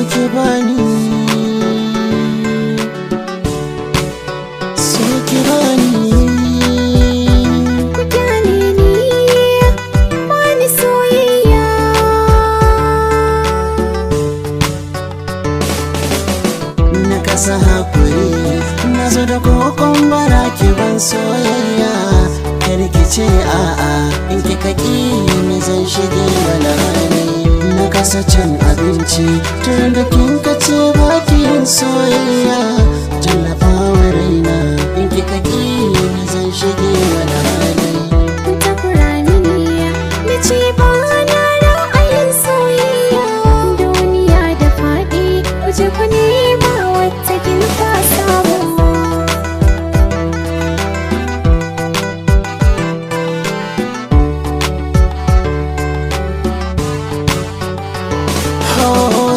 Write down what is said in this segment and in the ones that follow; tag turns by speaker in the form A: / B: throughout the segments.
A: ki bani, so ki bani.
B: Ku kyale ni, bani soyayya.
A: Na kasa hakuri, na zo da kokon bara ki ban soyayya. Karki ce a'a, in kika ƙi ni zan shige wani hali. Na kasa cin abinci, tun da kin kace ba ki yin soyayya. Tallafa wa raina, in kika ƙi ni zan shige wani hali.
B: Ku takura mini, na ce ba na ra'ayin soyayya. Duniya da faɗi, waje ku nema wata kilka samu.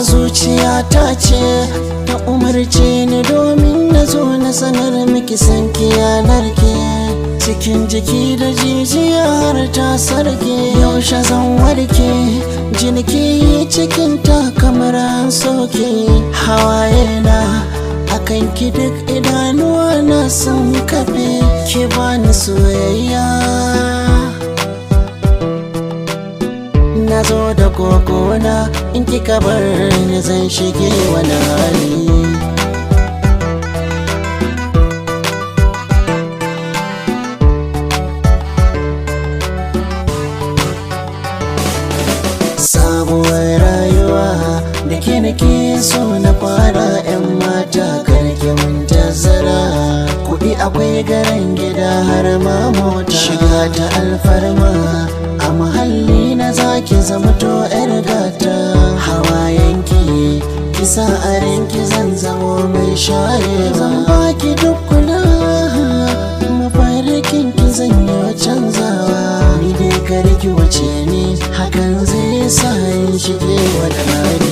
A: Zuciya ta ce ta umarce ni domin na zo na sanar miki san yanar ke cikin jiki da jijiya har ta sarke. Yaushe zan warke jinki cikin ta kamar an soke. Hawaye na akan ki duk idanuwa na sun kafe. Ki bani soyayya, na zo da kokona, in kika bar ni zan shige wani hali. Sabuwar rayuwa da ke nake so na fara, 'yan mata karki mun tazara. Kuɗi akwai garin gida har ma mota, shiga ta alfarma a muhalli na zaki zama to 'yar gata. Hawayenki kisa a ranki zan zamo mai shaye. Zan baki duk kula, mafarkin ki zan yi canzawa. Ni dai karki wace ni, hakan zai sa in shige wani hali.